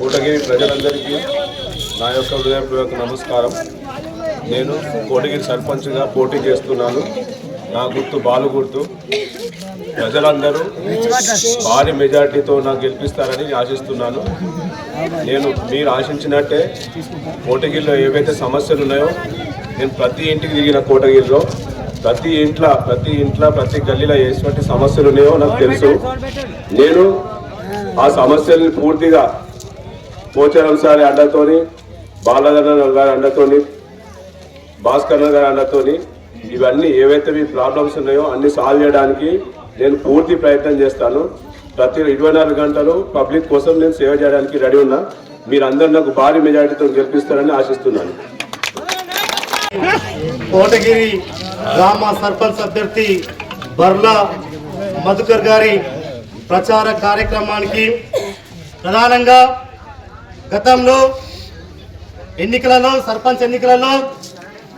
కోటగిరి ప్రజలందరికీ నా యొక్క హృదయపూర్వక నమస్కారం. నేను కోటగిరి సర్పంచ్గా పోటీ చేస్తున్నాను. నా గుర్తు బాలు గుర్తు. ప్రజలందరూ భారీ మెజార్టీతో నాకు గెలిపిస్తారని ఆశిస్తున్నాను. నేను మీరు ఆశించినట్టే కోటగిరిలో ఏవైతే సమస్యలు ఉన్నాయో నేను ప్రతి ఇంటికి తిరిగిన కోటగిరిలో ప్రతి ఇంట్లో ప్రతి గల్లీలో ఎటువంటి సమస్యలు ఉన్నాయో నాకు తెలుసు. నేను ఆ సమస్యల్ని పూర్తిగా పోచారం సారి అండతోని, బాలగన్న గారి అండతోని, భాస్కర్ గారి అండతోని ఇవన్నీ ఏవైతే మీ ప్రాబ్లమ్స్ ఉన్నాయో అన్ని సాల్వ్ చేయడానికి నేను పూర్తి ప్రయత్నం చేస్తాను. ప్రతి 24 గంటలు పబ్లిక్ కోసం నేను సేవ చేయడానికి రెడీ ఉన్నా. మీరందరూ నాకు భారీ మెజారిటీతో గెలిపిస్తారని ఆశిస్తున్నాను. కోటగిరి గ్రామ సర్పంచ్ అభ్యర్థి బర్ల మధుకర్ గారి ప్రచార కార్యక్రమానికి ప్రధానంగా గతంలో ఎన్నికలలో సర్పంచ్ ఎన్నికలలో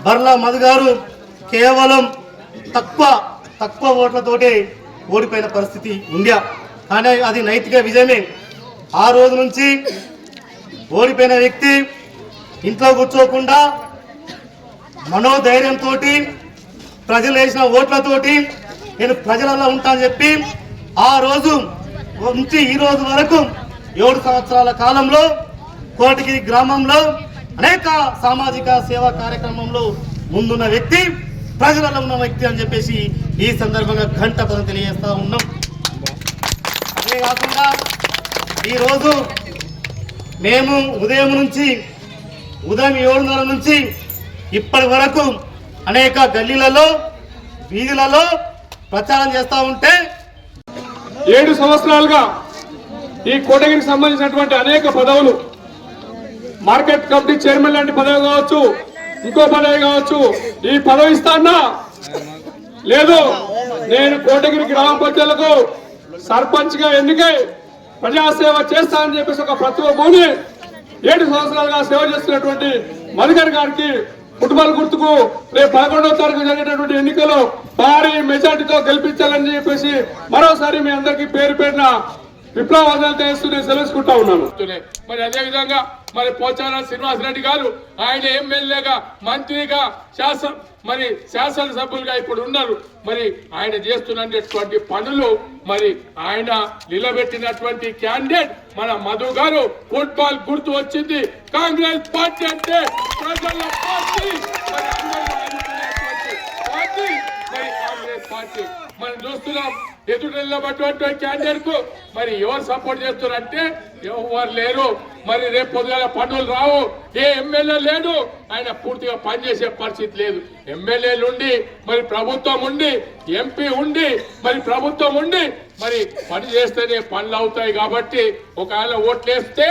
బర్ల మధు గారు కేవలం తక్కువ ఓట్లతోటి ఓడిపోయిన పరిస్థితి ఉందా, కానీ అది నైతిక విజయమే. ఆ రోజు నుంచి ఓడిపోయిన వ్యక్తి ఇంట్లో కూర్చోకుండా మనోధైర్యంతో ప్రజలు వేసిన ఓట్లతోటి నేను ప్రజలలో ఉంటానని చెప్పి ఆ రోజు నుంచి ఈ రోజు వరకు 7 సంవత్సరాల కాలంలో కోటగిరి గ్రామంలో అనేక సామాజిక సేవా కార్యక్రమంలో ముందున్న వ్యక్తి, ప్రజలలో ఉన్న వ్యక్తి అని చెప్పేసి ఈ సందర్భంగా ఘంట పదం తెలియజేస్తా ఉన్నాం. అదే కాకుండా ఈరోజు మేము ఉదయం 7:30 నుంచి ఇప్పటి వరకు అనేక గల్లీలలో వీధులలో ప్రచారం చేస్తూ ఉంటే 7 సంవత్సరాలుగా ఈ కోటగిరికి సంబంధించినటువంటి అనేక పదవులు, మార్కెట్ కమిటీ చైర్మన్ లాంటి పదవి కావచ్చు, ఇంకో పదవి కావచ్చు, ఈ పదవి ఇస్తానా లేదు. నేను కోటగిరి గ్రామ ప్రజలకు సర్పంచ్ గా ఎన్నికై ప్రజాసేవ చేస్తానని చెప్పేసి ఒక ప్రతిభూని 7 సంవత్సరాలుగా సేవ చేస్తున్నటువంటి మధుకర్ గారికి ఫుట్బాల్ గుర్తుకు రేపు 11వ తారీఖు జరిగేటటువంటి ఎన్నికల్లో భారీ మెజార్టీతో గెలిపించాలని చెప్పేసి మరోసారి మీ అందరికీ పేరు పేరున విప్లవాదాలు చేస్తూ నేను సెలవుకుంటా ఉన్నాను. మరి అదే విధంగా మరి పోచారం శ్రీనివాసరెడ్డి గారు ఆయన ఎమ్మెల్యేగా, మంత్రిగా, శాసనసభ్యులుగా ఇప్పుడు ఉన్నారు. మరి ఆయన చేస్తున్నటువంటి పనులు, మరి ఆయన నిలబెట్టినటువంటి క్యాండిడేట్ మన మధు గారు. ఫుట్బాల్ గుర్తు వచ్చింది. కాంగ్రెస్ పార్టీ అంటే ప్రజల పార్టీ, మరి కాంగ్రెస్ పార్టీ మనం చూస్తున్నాం. ఎదురు నిలబడినటువంటి క్యాండిడేట్ కు మరి ఎవరు సపోర్ట్ చేస్తున్నారంటే ఎవరు లేరు. మరి రేపు పొద్దుగాల పనులు రావు. ఏ ఎమ్మెల్యే లేడు, ఆయన పూర్తిగా పనిచేసే పరిస్థితి లేదు. ఎమ్మెల్యేలు ఉండి, మరి ప్రభుత్వం ఉండి, ఎంపీ ఉండి, మరి ప్రభుత్వం ఉండి, మరి పని చేస్తేనే పనులు అవుతాయి. కాబట్టి ఒకవేళ ఓట్లేస్తే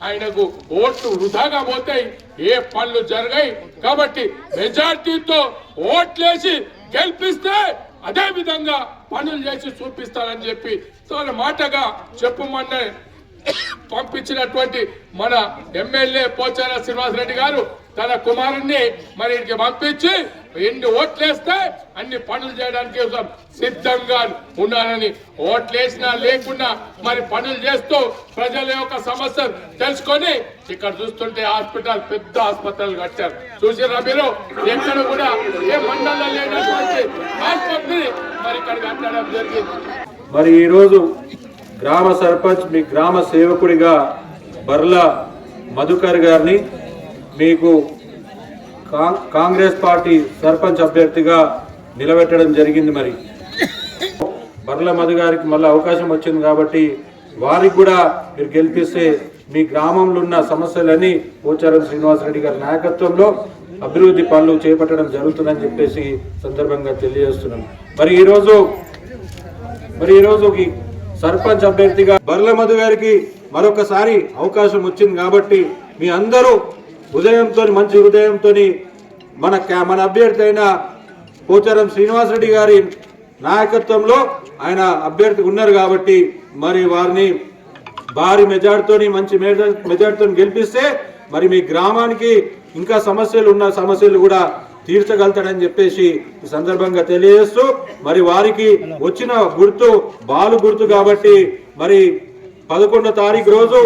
ఆయనకు ఓట్లు వృధాగా పోతాయి, ఏ పనులు జరగాయి. కాబట్టి మెజార్టీతో ఓట్లేసి గెలిపిస్తే అదే విధంగా పనులు చేసి చూపిస్తారని చెప్పి తన మాటగా చెప్పమని పంపించినటువంటి మన ఎమ్మెల్యే పోచారం శ్రీనివాసరెడ్డి గారు తన కుమారుణ్ణి మరి ఇంటికి పంపించి ఎన్ని ఓట్లేస్తే అన్ని పనులు చేయడానికి సిద్ధంగా ఉన్నారని, ఓట్లేసినా లేకుండా మరి పనులు చేస్తూ ప్రజల యొక్క సమస్యలు తెలుసుకొని ఇక్కడ చూస్తుంటే హాస్పిటల్, పెద్ద హాస్పిటల్ కట్టారు. చూసిరా మీరు, ఎక్కడ కూడా ఏ మండలంలో లేనటువంటి ఆసుపత్రి మరి ఇక్కడ కట్టడం జరిగింది. మరి ఈరోజు గ్రామ సర్పంచ్, మీ గ్రామ సేవకుడిగా బర్ల మధుకర్ గారిని మీకు కాంగ్రెస్ పార్టీ సర్పంచ్ అభ్యర్థిగా నిలబెట్టడం జరిగింది. మరి బర్ల మధు గారికి మళ్ళీ అవకాశం వచ్చింది కాబట్టి వారికి కూడా మీరు గెలిపిస్తే మీ గ్రామంలో ఉన్న సమస్యలన్నీ పోచారం శ్రీనివాసరెడ్డి గారి నాయకత్వంలో అభివృద్ధి పనులు చేపట్టడం జరుగుతుందని చెప్పేసి సందర్భంగా తెలియజేస్తున్నాం. మరి ఈరోజు సర్పంచ్ అభ్యర్థిగా బర్ల మధు గారికి మరొకసారి అవకాశం వచ్చింది కాబట్టి మీ అందరూ మంచి హృదయంతో మన అభ్యర్థి అయిన పోచారం శ్రీనివాసరెడ్డి గారి నాయకత్వంలో ఆయన అభ్యర్థి ఉన్నారు కాబట్టి మరి వారిని భారీ మెజార్టీతోని, మంచి మెజార్టీతో గెలిపిస్తే మరి మీ గ్రామానికి ఇంకా సమస్యలు కూడా తీర్చగలుగుతాడని చెప్పేసి ఈ సందర్భంగా తెలియజేస్తూ, మరి వారికి వచ్చిన గుర్తు బాలు గుర్తు కాబట్టి మరి 11వ తారీఖు రోజు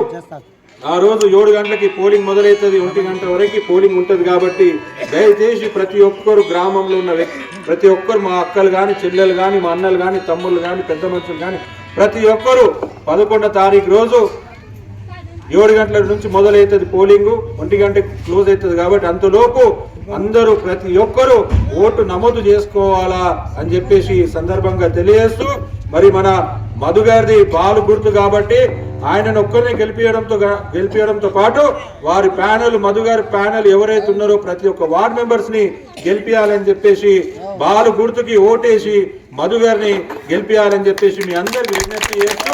ఆ రోజు 7 గంటలకి పోలింగ్ మొదలవుతుంది, 1 గంట వరకు పోలింగ్ ఉంటుంది. కాబట్టి దయచేసి ప్రతి ఒక్కరు గ్రామంలో ఉన్న ప్రతి ఒక్కరు, మా అక్కలు కానీ, చెల్లెలు కానీ, మా అన్నలు కానీ, తమ్ముళ్ళు కానీ, పెద్ద మనుషులు కానీ, ప్రతి ఒక్కరు 11వ తారీఖు రోజు 7 గంటల నుంచి మొదలవుతుంది పోలింగు, 1 గంటకి క్లోజ్ అవుతుంది. కాబట్టి అంతలోపు అందరూ ప్రతి ఒక్కరూ ఓటు నమోదు చేసుకోవాలా అని చెప్పేసి ఈ సందర్భంగా తెలియజేస్తూ, మరి మన మధు గారిది బాలు గుర్తు కాబట్టి ఆయనను ఒక్కరిని గెలిపించడంతో పాటు వారి ప్యానెల్, మధు గారి ప్యానెల్ ఎవరైతే ఉన్నారో ప్రతి ఒక్క వార్డ్ మెంబర్స్ ని గెలిపించాలని చెప్పేసి, బాలు గుర్తుకి ఓటేసి మధు గారిని గెలిపించాలని చెప్పేసి మీ అందరికి విజ్ఞప్తి చేస్తూ